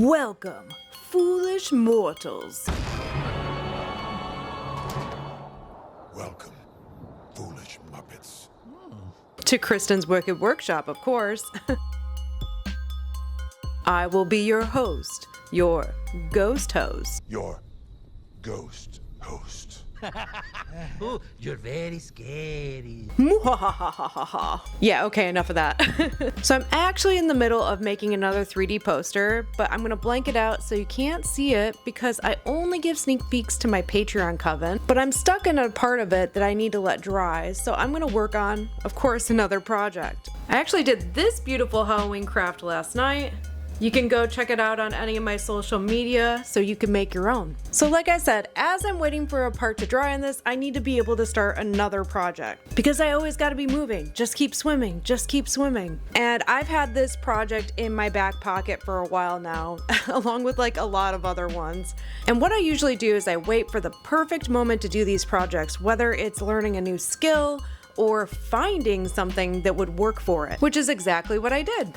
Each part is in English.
Welcome, foolish mortals. Welcome, foolish Muppets. To Kristen's Wicked Workshop, of course. I will be your host, your ghost host. Your ghost host. Oh, you're very scary. Yeah, okay, enough of that. So I'm actually in the middle of making another 3D poster, but I'm gonna blank it out so you can't see it because I only give sneak peeks to my Patreon coven, but I'm stuck in a part of it that I need to let dry, so I'm gonna work on, of course, another project. I actually did this beautiful Halloween craft last night. You can go check it out on any of my social media so you can make your own. So like I said, as I'm waiting for a part to dry on this, I need to be able to start another project because I always got to be moving. Just keep swimming, just keep swimming. And I've had this project in my back pocket for a while now, along with like a lot of other ones. And what I usually do is I wait for the perfect moment to do these projects, whether it's learning a new skill or finding something that would work for it, which is exactly what I did.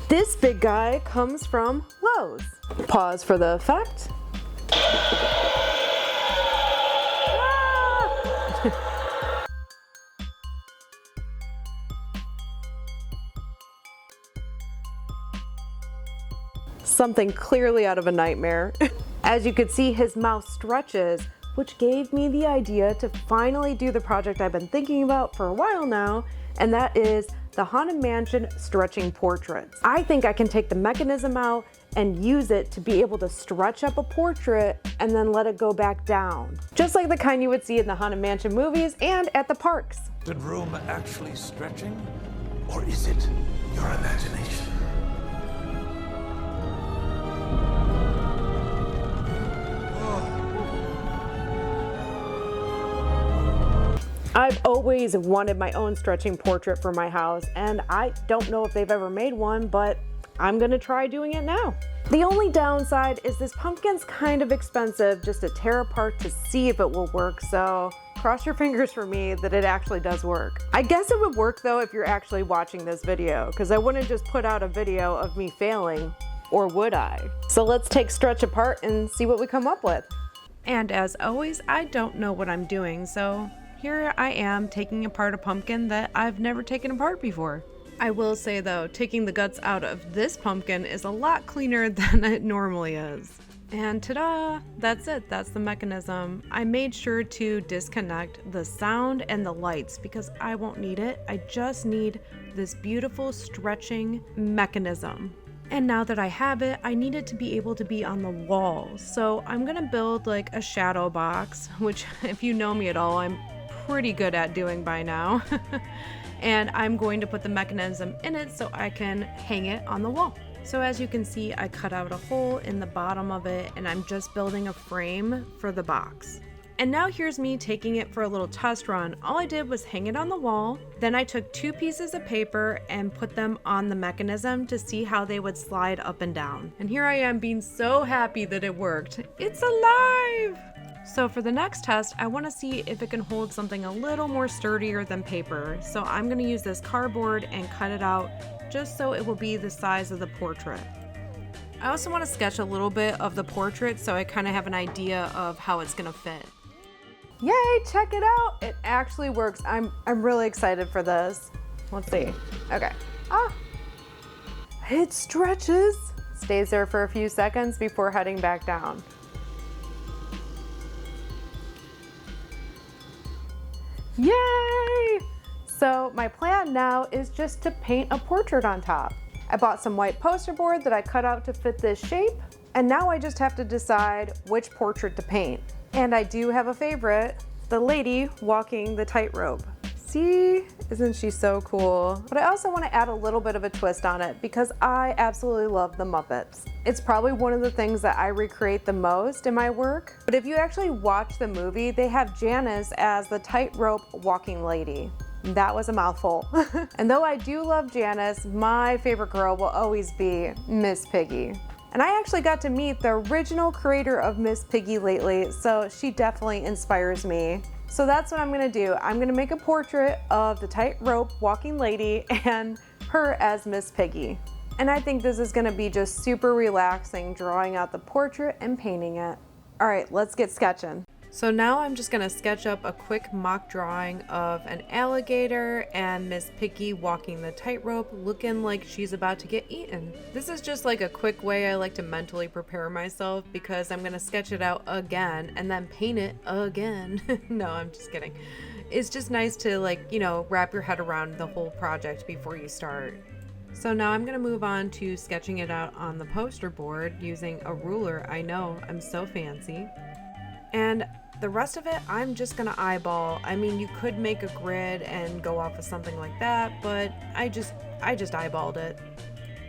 This big guy comes from Lowe's. Pause for the effect. Ah! Something clearly out of a nightmare. As you can see, his mouth stretches, which gave me the idea to finally do the project I've been thinking about for a while now, and that is the Haunted Mansion stretching portraits. I think I can take the mechanism out and use it to be able to stretch up a portrait and then let it go back down. Just like the kind you would see in the Haunted Mansion movies and at the parks. Is the room actually stretching? Or is it your imagination? I've always wanted my own stretching portrait for my house, and I don't know if they've ever made one, but I'm gonna try doing it now. The only downside is this pumpkin's kind of expensive just to tear apart to see if it will work, so cross your fingers for me that it actually does work. I guess it would work though if you're actually watching this video, because I wouldn't just put out a video of me failing, or would I? So let's take stretch apart and see what we come up with. And as always, I don't know what I'm doing, so here I am taking apart a pumpkin that I've never taken apart before. I will say though, taking the guts out of this pumpkin is a lot cleaner than it normally is. And ta-da! That's it, that's the mechanism. I made sure to disconnect the sound and the lights because I won't need it. I just need this beautiful stretching mechanism. And now that I have it, I need it to be able to be on the wall. So I'm gonna build like a shadow box, which if you know me at all, I'm pretty good at doing by now. And I'm going to put the mechanism in it so I can hang it on the wall. So as you can see, I cut out a hole in the bottom of it and I'm just building a frame for the box. And now here's me taking it for a little test run. All I did was hang it on the wall. Then I took 2 pieces of paper and put them on the mechanism to see how they would slide up and down. And here I am being so happy that it worked. It's alive! So for the next test, I want to see if it can hold something a little more sturdier than paper. So I'm going to use this cardboard and cut it out just so it will be the size of the portrait. I also want to sketch a little bit of the portrait so I kind of have an idea of how it's going to fit. Yay, check it out. It actually works. I'm really excited for this. Let's see. Okay. It stretches. Stays there for a few seconds before heading back down. Yay! So my plan now is just to paint a portrait on top. I bought some white poster board that I cut out to fit this shape, and now I just have to decide which portrait to paint. And I do have a favorite, the lady walking the tightrope. See, isn't she so cool? But I also want to add a little bit of a twist on it because I absolutely love the Muppets. It's probably one of the things that I recreate the most in my work. But if you actually watch the movie, they have Janice as the tightrope walking lady. That was a mouthful. And though I do love Janice, my favorite girl will always be Miss Piggy. And I actually got to meet the original creator of Miss Piggy lately, so she definitely inspires me. So that's what I'm gonna do. I'm gonna make a portrait of the tightrope walking lady and her as Miss Piggy. And I think this is gonna be just super relaxing, drawing out the portrait and painting it. All right, let's get sketching. So now I'm just gonna sketch up a quick mock drawing of an alligator and Miss Piggy walking the tightrope, looking like she's about to get eaten. This is just like a quick way I like to mentally prepare myself, because I'm gonna sketch it out again and then paint it again. No, I'm just kidding. It's just nice to, like, you know, wrap your head around the whole project before you start. So now I'm gonna move on to sketching it out on the poster board using a ruler. I know, I'm so fancy. And the rest of it, I'm just gonna eyeball. I mean, you could make a grid and go off of something like that, but I just eyeballed it.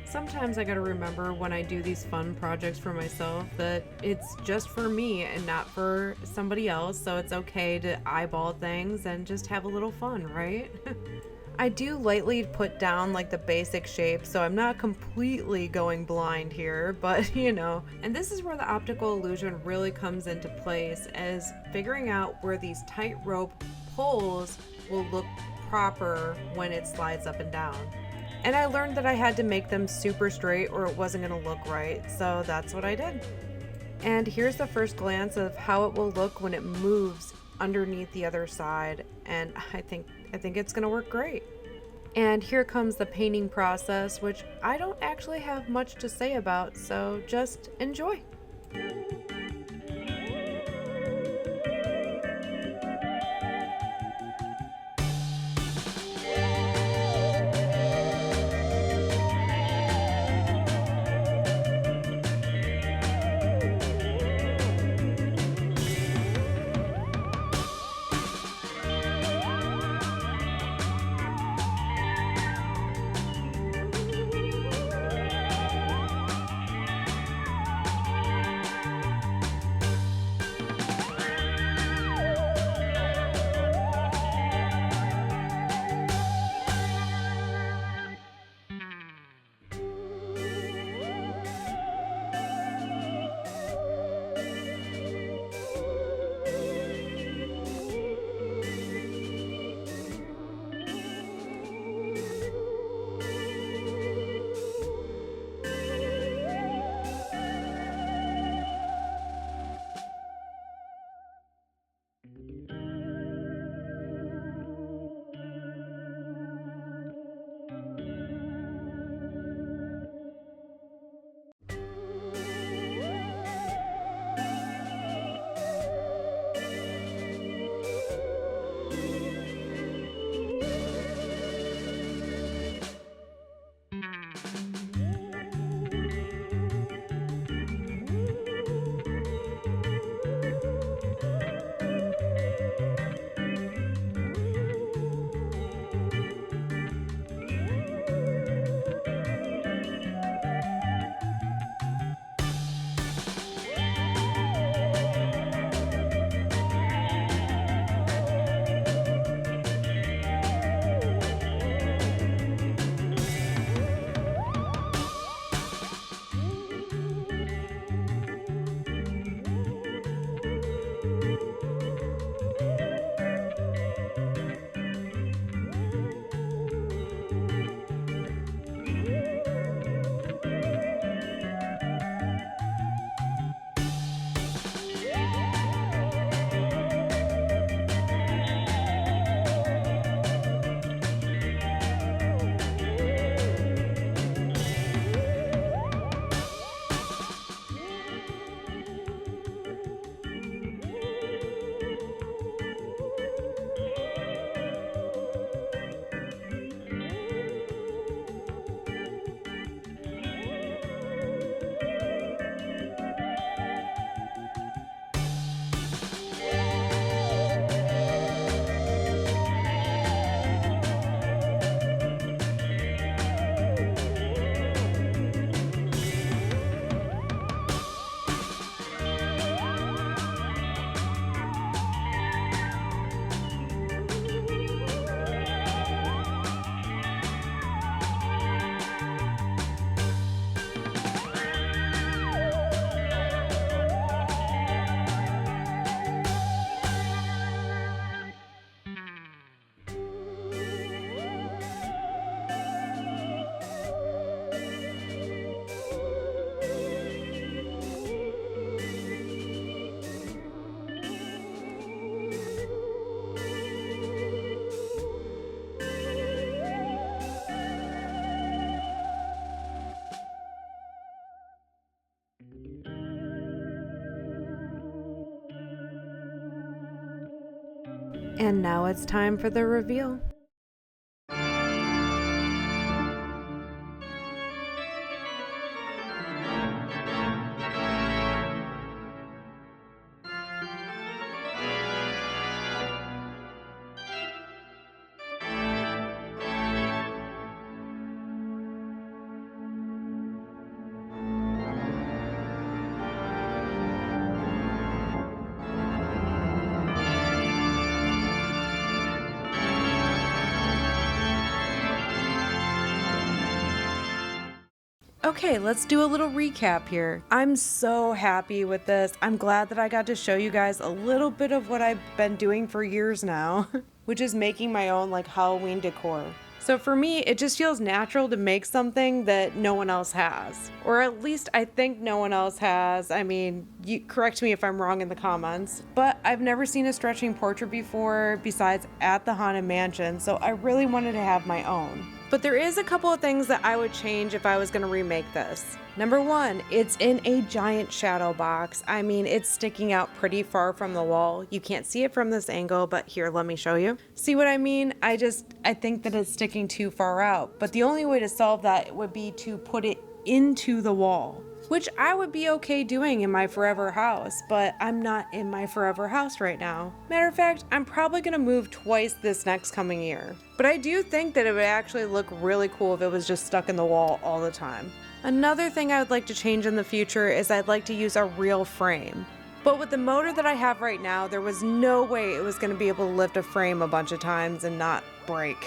Sometimes I gotta remember when I do these fun projects for myself that it's just for me and not for somebody else, so it's okay to eyeball things and just have a little fun, right? I do lightly put down like the basic shape, so I'm not completely going blind here, but you know. And this is where the optical illusion really comes into place, as figuring out where these tightrope poles will look proper when it slides up and down. And I learned that I had to make them super straight or it wasn't gonna look right, so that's what I did. And here's the first glance of how it will look when it moves underneath the other side, and I think it's gonna work great. And here comes the painting process, which I don't actually have much to say about, so just enjoy. And now it's time for the reveal. Okay, let's do a little recap here. I'm so happy with this. I'm glad that I got to show you guys a little bit of what I've been doing for years now, which is making my own like Halloween decor. So for me, it just feels natural to make something that no one else has. Or at least I think no one else has. I mean, you correct me if I'm wrong in the comments. But I've never seen a stretching portrait before besides at the Haunted Mansion, so I really wanted to have my own. But there is a couple of things that I would change if I was going to remake this. Number one, it's in a giant shadow box. I mean, it's sticking out pretty far from the wall. You can't see it from this angle, but here, let me show you. See what I mean? I think that it's sticking too far out. But the only way to solve that would be to put it into the wall, which I would be okay doing in my forever house, but I'm not in my forever house right now. Matter of fact, I'm probably gonna move twice this next coming year. But I do think that it would actually look really cool if it was just stuck in the wall all the time. Another thing I would like to change in the future is I'd like to use a real frame. But with the motor that I have right now, there was no way it was going to be able to lift a frame a bunch of times and not break.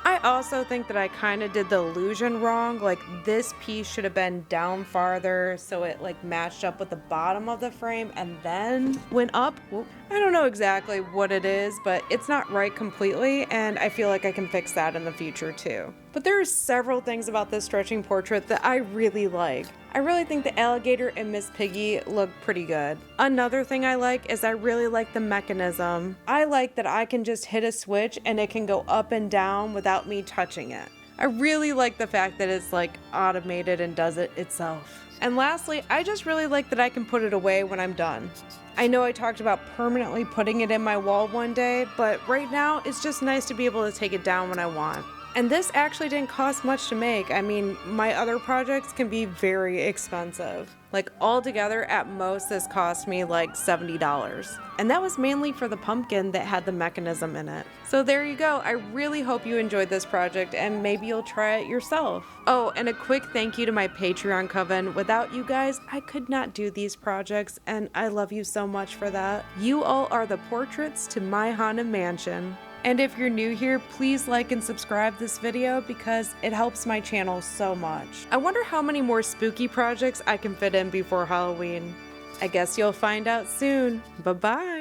I also think that I kind of did the illusion wrong. Like this piece should have been down farther so it like matched up with the bottom of the frame and then went up. I don't know exactly what it is, but it's not right completely, and I feel like I can fix that in the future too. But there are several things about this stretching portrait that I really like. I really think the alligator and Miss Piggy look pretty good. Another thing I like is I really like the mechanism. I like that I can just hit a switch and it can go up and down without me touching it. I really like the fact that it's like automated and does it itself. And lastly, I just really like that I can put it away when I'm done. I know I talked about permanently putting it in my wall one day, but right now it's just nice to be able to take it down when I want. And this actually didn't cost much to make. I mean, my other projects can be very expensive. Like altogether, at most, this cost me like $70. And that was mainly for the pumpkin that had the mechanism in it. So there you go. I really hope you enjoyed this project and maybe you'll try it yourself. Oh, and a quick thank you to my Patreon coven. Without you guys, I could not do these projects, and I love you so much for that. You all are the portraits to my Haunted Mansion. And if you're new here, please like and subscribe this video because it helps my channel so much. I wonder how many more spooky projects I can fit in before Halloween. I guess you'll find out soon. Bye-bye.